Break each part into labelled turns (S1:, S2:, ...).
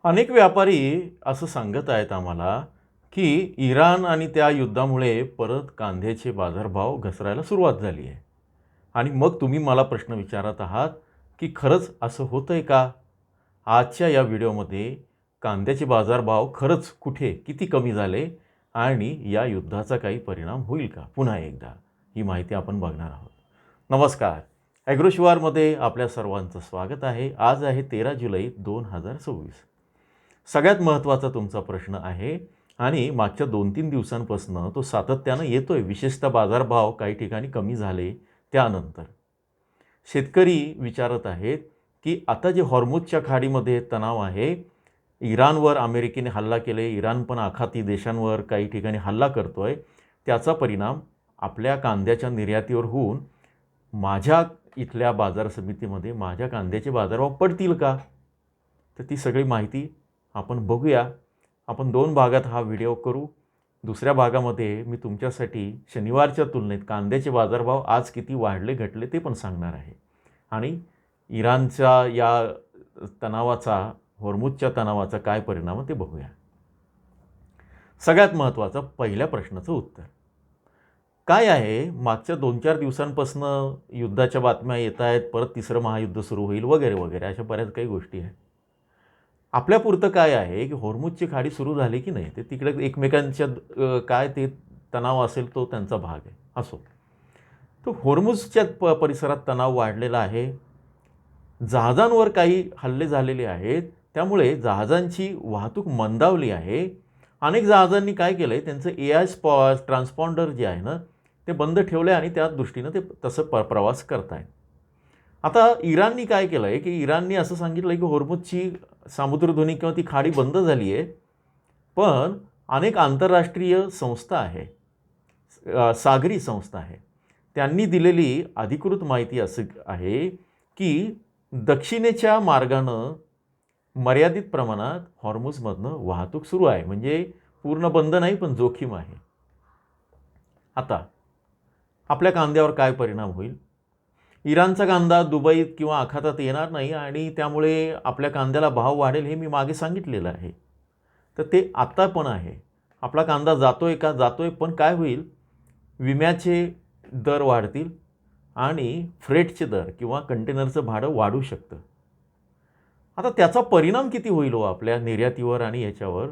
S1: अनेक व्यापारी असं सांगत आहेत आम्हाला, की इराण आणि त्या युद्धामुळे परत कांद्याचे बाजारभाव घसरायला सुरुवात झाली आहे. आणि मग तुम्ही मला प्रश्न विचारत आहात, की खरंच असं होतंय का? आजच्या या व्हिडिओमध्ये कांद्याचे बाजारभाव खरंच कुठे, किती कमी झाले आणि या युद्धाचा काही परिणाम होईल का? पुन्हा एकदा ही माहिती आपण बघणार आहोत. नमस्कार. ॲग्रोशिवारमध्ये आपल्या सर्वांचं स्वागत आहे. आज आहे 13 जुलै 2026. सगळ्यात महत्त्वाचा तुमचा प्रश्न आहे आणि मागच्या 2-3 दिवसांपासून तो सातत्यानं येतोय. विशेषतः बाजारभाव काही ठिकाणी कमी झाले त्यानंतर. शेतकरी विचारत आहेत, की आता जे हॉर्मुझच्या खाडीमध्ये तणाव आहे, इराणवर अमेरिकेने हल्ला केले, इराण पण आखाती देशांवर काही ठिकाणी हल्ला करतोय. त्याचा परिणाम आपल्या कांद्याच्या निर्यातीवर होऊन माझ्या इथल्या बाजार समितीमध्ये माझ्या कांद्याचे बाजारभाव पडतील का? तर ती सगळी माहिती आपण बघूया. आपण 2 भागात हा व्हिडिओ करू. दुसऱ्या भागामध्ये मी तुमच्यासाठी शनिवारच्या तुलनेत कांद्याचे बाजारभाव आज किती वाढले घटले ते पण सांगणार आहे. आणि इराणच्या या तणावाचा, हॉर्मुझच्या तणावाचा काय परिणाम आहे ते बघूया. सगळ्यात महत्त्वाचं पहिल्या प्रश्नाचं उत्तर. काय आहे, मागच्या 2-4 दिवसांपासून युद्धाच्या बातम्या येत आहेत, परत तिसरं महायुद्ध सुरू होईल वगैरे वगैरे अशा बऱ्याच काही गोष्टी आहेत. आपल्यापुरतं काय आहे, की हॉर्मुझची खाडी सुरू झाली की नाही, ते तिकडे एकमेकांच्या काय ते तणाव असेल तो त्यांचा भाग आहे. असो. तो हॉर्मुझच्या परिसरात तणाव वाढलेला आहे. जहाजांवर काही हल्ले झालेले आहेत. त्यामुळे जहाजांची वाहतूक मंदावली आहे. अनेक जहाजांनी काय केलं आहे, त्यांचं एआय ट्रान्सपॉन्डर जे आहे ना, ते बंद ठेवलं आहे आणि त्या दृष्टीनं ते तसं प्रवास करत आहेत. आता इराणनी काय केलं आहे, की इराणनी असं सांगितलं आहे, की हॉर्मुझची सामुद्रधुनी किंवा ती खाडी बंद झाली आहे. पण अनेक आंतरराष्ट्रीय संस्था आहे, सागरी संस्था आहे. त्यांनी दिलेली अधिकृत माहिती असं आहे, की दक्षिणेच्या मार्गानं मर्यादित प्रमाणात हॉर्मुझमधनं वाहतूक सुरू आहे. म्हणजे पूर्ण बंद नाही, पण जोखीम आहे. आता आपल्या कांद्यावर काय परिणाम होईल? इराणचा कांदा दुबईत किंवा आखातात येणार नाही आणि त्यामुळे आपल्या कांद्याला भाव वाढेल हे मी मागे सांगितलेलं आहे. तर ते आत्ता पण आहे. आपला कांदा जातोय का? जातोय, पण काय होईल? विम्याचे दर वाढतील आणि फ्रेटचे दर किंवा कंटेनरचं भाडं वाढू शकतं. आता त्याचा परिणाम किती होईल हो आपल्या निर्यातीवर आणि याच्यावर?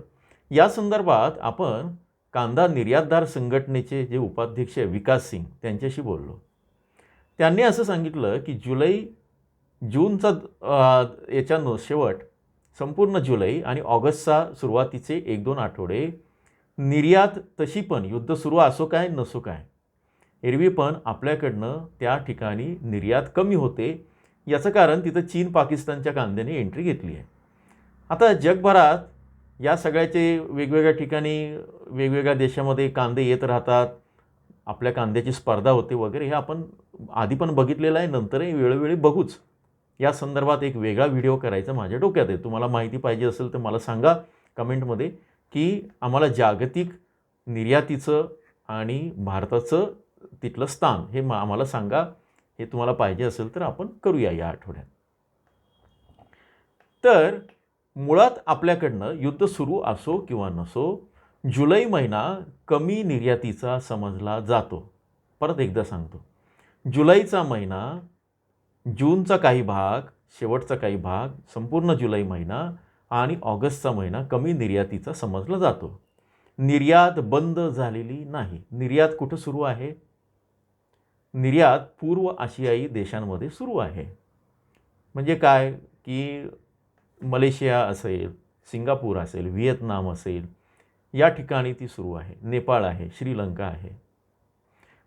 S1: या संदर्भात आपण कांदा निर्यातदार संघटनेचे जे उपाध्यक्ष आहे विकास सिंग त्यांच्याशी बोललो. त्यांनी असं सांगितलं, की जूनचा याच्यानं शेवट, संपूर्ण जुलै आणि ऑगस्टचा सुरुवातीचे 1-2 आठवडे निर्यात तशी पण युद्ध सुरू असो काय नसो काय, एरवी पण आपल्याकडनं त्या ठिकाणी निर्यात कमी होते. याचं कारण तिथं चीन पाकिस्तानच्या कांद्याने एंट्री घेतली आहे. आता जगभरात या सगळ्याचे वेगवेगळ्या ठिकाणी वेगवेगळ्या देशामध्ये कांदे येत राहतात. आपल्या कांद्याची स्पर्धा होते वगैरे हे आपण आधी पण बघितलेलं आहे, नंतरही वेळोवेळी बघूच. या संदर्भात एक वेगळा व्हिडिओ करायचा माझ्या डोक्यात आहे. तुम्हाला माहिती पाहिजे असेल तर मला सांगा कमेंटमध्ये, की आम्हाला जागतिक निर्यातीचं आणि भारताचं तिथलं स्थान हे आम्हाला सांगा. हे तुम्हाला पाहिजे असेल तर आपण करूया या आठवड्यात. तर मुळात आपल्याकडनं युद्ध सुरू असो किंवा नसो, जुलै महिना कमी निर्यातीचा समजला जातो. परत एकदा सांगतो. जुलैचा महिना, जूनचा काही भाग, शेवटचा काही भाग, संपूर्ण जुलै महिना आणि ऑगस्टचा महिना कमी निर्यातीचा समजला जातो. निर्यात बंद झालेली नाही. निर्यात कुठं सुरू आहे? निर्यात पूर्व आशियाई देशांमध्ये सुरू आहे. म्हणजे काय, की मलेशिया असेल, सिंगापूर असेल, व्हिएतनाम असेल, या ठिकाणी ती सुरू आहे. नेपाळ आहे, श्रीलंका आहे.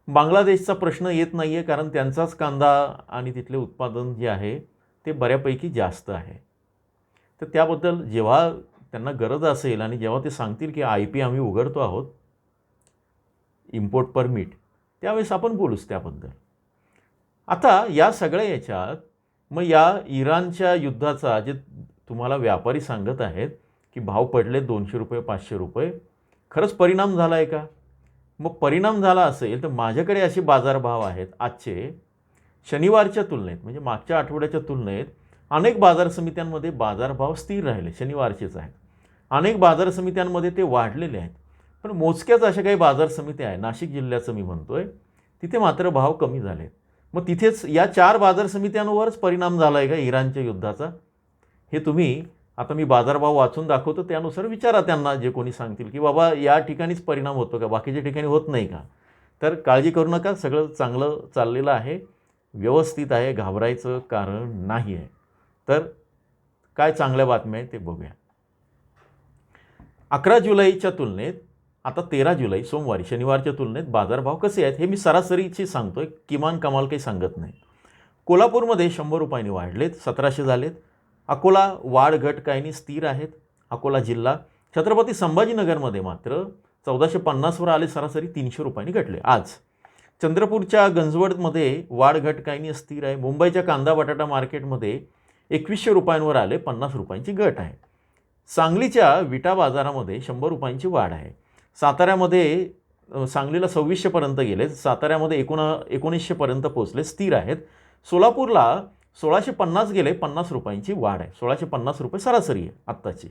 S1: बांगलादेशचा प्रश्न येत नाही आहे, कारण त्यांचाच कांदा आणि तिथले उत्पादन जे आहे ते बऱ्यापैकी जास्त आहे. तर त्याबद्दल जेव्हा त्यांना गरज असेल आणि जेव्हा ते सांगतील, की IP आम्ही उघडतो आहोत, इम्पोर्ट परमिट, त्यावेळेस आपण बोलूच त्याबद्दल. आता या सगळ्या याच्यात मग या इराणच्या युद्धाचा जे तुम्हाला व्यापारी सांगत आहेत, की भाव पडले ₹200, ₹500, खरंच परिणाम झाला आहे का? मग परिणाम झाला असेल तर माझ्याकडे असे बाजारभाव आहेत आजचे, शनिवारच्या तुलनेत म्हणजे मागच्या आठवड्याच्या तुलनेत अनेक बाजार समित्यांमध्ये बाजारभाव स्थिर राहिले, शनिवारचेच आहेत. अनेक बाजार समित्यांमध्ये ते वाढलेले आहेत. पण मोजक्याच अशा काही बाजार समित्या आहे, नाशिक जिल्ह्याचं मी म्हणतोय, तिथे मात्र भाव कमी झाले. मग तिथेच या 4 बाजार समित्यांवरच परिणाम झाला आहे का इराणच्या युद्धाचा? हे तुम्ही आता मी बाजारभाव वाचून दाखवतो, त्यानुसार विचारा त्यांना, जे कोणी सांगतील की बाबा या ठिकाणीच परिणाम होतो का, बाकीच्या ठिकाणी होत नाही का? तर काळजी करू नका, सगळं चांगलं चाललेलं आहे, व्यवस्थित आहे, घाबरायचं कारण नाही आहे. तर काय चांगल्या बातम्या आहेत ते बघूया. 11 जुलैच्या तुलनेत आता 13 जुलै सोमवारी, शनिवारच्या तुलनेत बाजारभाव कसे आहेत हे मी सरासरीची सांगतोय, किमान कमाल काही सांगत नाही. कोल्हापूरमध्ये 100 रुपयांनी वाढलेत, 1700 झालेत. अकोला वाढ घट काही नाही, स्थिर आहेत अकोला जिल्हा. छत्रपती संभाजीनगरमध्ये मात्र 1450वर आले, सरासरी 300 रुपयांनी घटले आज. चंद्रपूरच्या गंजवडमध्ये वाढ घट काही नाही, स्थिर आहे. मुंबईच्या कांदा बटाटा मार्केटमध्ये 2100 रुपयांवर आले, 50 रुपयांची घट आहे. सांगलीच्या विटा बाजारामध्ये 100 रुपयांची वाढ आहे. साताऱ्यामध्ये सांगलीला 2600पर्यंत गेले, साताऱ्यामध्ये 1900पर्यंत पोहोचले, स्थिर आहेत. सोलापूरला 1650 गेले, 50 रुपयांची वाढ आहे. 1650 रुपये सरासरी आहे आत्ताची.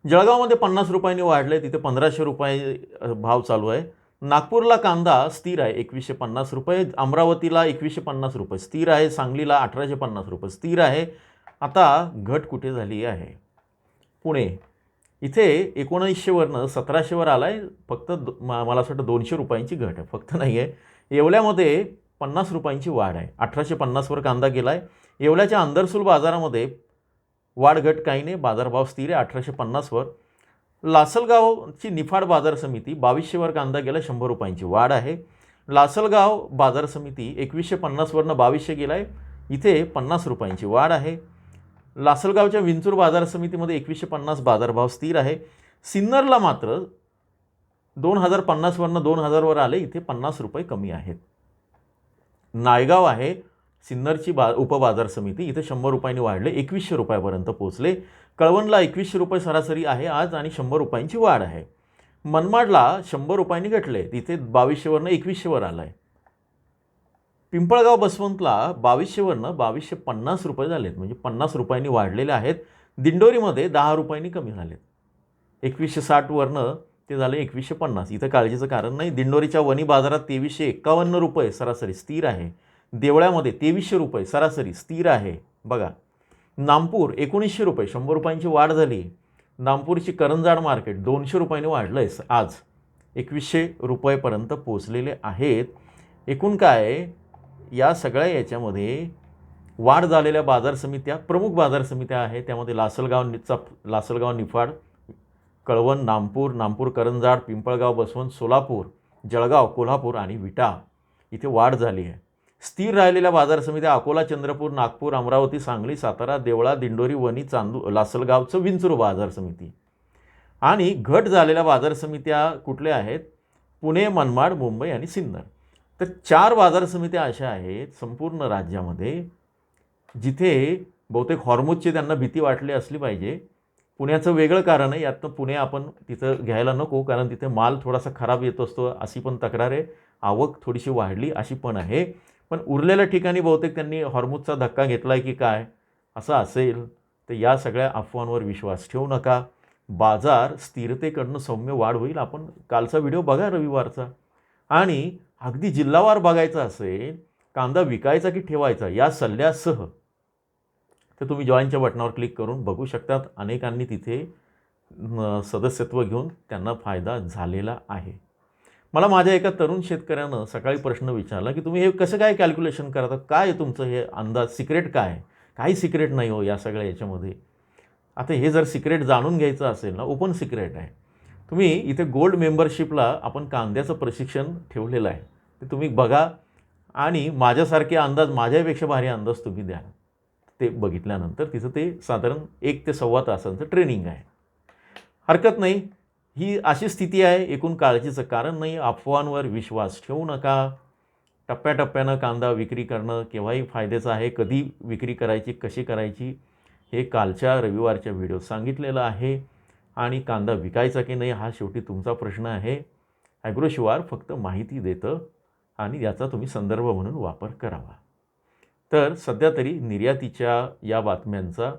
S1: जळगावमध्ये 50 रुपयांनी वाढले, तिथे 1500 रुपये भाव चालू आहे. नागपूरला कांदा स्थिर आहे, 2150 रुपये. अमरावतीला 2150 रुपये स्थिर आहे. सांगलीला 1850 रुपये स्थिर आहे. आता घट कुठे झाली आहे? पुणे इथे 1900वरनं 1700वर आला आहे, फक्त मला असं वाटतं 200 रुपयांची घट आहे, फक्त नाही आहे. येवल्यामध्ये 50 रुपयांची वाढ आहे, 1850वर कांदा गेला आहे. येवल्याच्या अंदरसूल बाजारामध्ये वाढ घट काही नाही, बाजारभाव स्थिर आहे 1850वर. लासलगावची निफाड बाजार समिती 2200वर कांदा गेला, 100 रुपयांची वाढ आहे. लासलगाव बाजार समिती 2150वरनं 2200 गेला आहे, इथे 50 रुपयांची वाढ आहे. लासलगावच्या विंचूर बाजार समितीमध्ये 2150 बाजारभाव स्थिर आहे. सिन्नरला मात्र 2050वरनं 2000वर आले, इथे 50 रुपये कमी आहेत. नायगाव आहे सिन्नरची उपबाजार समिती, इथे 100 रुपयांनी वाढले, 2100 रुपयापर्यंत पोहोचले. कळवणला 2100 रुपये सरासरी आहे आज आणि 100 रुपयांची वाढ आहे. मनमाडला 100 रुपयांनी घटले, तिथे 2200वरनं 2100वर आलं आहे. पिंपळगाव बसवंतला 2200वरनं 2250 रुपये झालेत, म्हणजे 50 रुपयांनी वाढलेले आहेत. दिंडोरीमध्ये 10 रुपयांनी कमी झालेत, 2160वरनं ते झाले 2150. इथं काळजीचं कारण नाही. दिंडोरीच्या वणी बाजारात 2351 रुपये सरासरी स्थिर आहे. देवळ्यामध्ये 2300 रुपये सरासरी स्थिर आहे. बघा, नामपूर 1900 रुपये, 100 रुपयांची वाढ झाली. नामपूरची करंजाड मार्केट 200 रुपयांनी वाढलं आहे, आज 2100 रुपयेपर्यंत पोचलेले आहेत. एकूण काय या सगळ्या याच्यामध्ये वाढ झालेल्या बाजार समित्या, प्रमुख बाजार समित्या आहेत, त्यामध्ये लासलगाव निफाड, कळवण, नामपूर करंजाड, पिंपळगाव बसवंत, सोलापूर, जळगाव, कोल्हापूर आणि विटा इथे वाढ झाली आहे. स्थिर राहिलेल्या बाजार समित्या अकोला, चंद्रपूर, नागपूर, अमरावती, सांगली, सातारा, देवळा, दिंडोरी, वणी, लासलगावचं विंचूर बाजार समिती. आणि घट झालेल्या बाजार समित्या कुठल्या आहेत? पुणे, मनमाड, मुंबई आणि सिन्नर. तर 4 बाजार समित्या अशा आहेत संपूर्ण राज्यामध्ये जिथे बहुतेक हॉर्मुजची त्यांना भीती वाटली असली पाहिजे. पुण्याचं वेगळं कारण आहे, यातनं पुणे आपण तिथं घ्यायला नको, कारण तिथे माल थोडासा खराब येत असतो अशी पण तक्रार आहे. आवक थोडीशी वाढली अशी पण आहे. पण उरलेल्या ठिकाणी बहुतेक त्यांनी हॉर्मुजचा धक्का घेतला आहे की काय, असं असेल तर या सगळ्या अफवांवर विश्वास ठेवू नका. बाजार स्थिरतेकडनं सौम्य वाढ होईल. आपण कालचा व्हिडिओ बघा रविवारचा. आणि अगदी जिल्हावार बघायचा असेल, कांदा विकायचा की ठेवायचा या सल्ल्यासह तर तुम्ही जॉईनच्या बटनावर क्लिक करून बघू शकतात. अनेकांनी तिथे सदस्यत्व घेऊन त्यांना फायदा झालेला आहे. मला माझ्या एका तरुण शेतकऱ्यानं सकाळी प्रश्न विचारला की तुम्ही हे कसं काय कॅल्क्युलेशन करता, काय तुमचं हे अंदाज, सिक्रेट काय आहे? काही सिक्रेट नाही हो या सगळ्या याच्यामध्ये. आता हे जर सिक्रेट जाणून घ्यायचं असेल ना, ओपन सिक्रेट आहे. तुम्ही इथे गोल्ड मेंबरशिपला आपण कांद्याचं प्रशिक्षण ठेवलेलं आहे, ते तुम्ही बघा आणि माझ्यासारखे अंदाज, माझ्यापेक्षा भारी अंदाज तुम्ही द्या. ते बघितल्यानंतर तिथं ते साधारण 1 ते सव्वा तासांचं ट्रेनिंग आहे. हरकत नाही, ही अशी स्थिती आहे. एकूण काळजीचं कारण नाही. अफवांवर विश्वास ठेवू नका. टप्प्याटप्प्यानं कांदा विक्री करणं केव्हाही फायद्याचं आहे. कधी विक्री करायची, कशी करायची हे कालच्या रविवारच्या व्हिडिओ सांगितलेलं आहे. आणि कांदा विकायचा की नाही हा शेवटी तुमचा प्रश्न आहे. ॲग्रोशिवार फक्त माहिती देतं आणि याचा तुम्ही संदर्भ म्हणून वापर करावा. तर सध्या तरी निर्यातीच्या या बातम्यांचा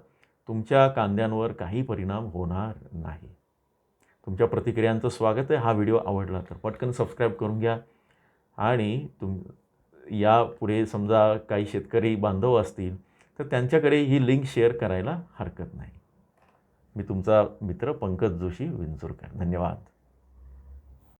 S1: तुमच्या कांद्यांवर काही परिणाम होणार नाही. तुमच्या प्रतिक्रियांचं स्वागत आहे. हा व्हिडिओ आवडला तर पटकन सबस्क्राईब करून घ्या आणि यापुढे समजा काही शेतकरी बांधव असतील तर त्यांच्याकडे ही लिंक शेअर करायला हरकत नाही. मी तुमचा मित्र पंकज जोशी विंचुरकर. धन्यवाद.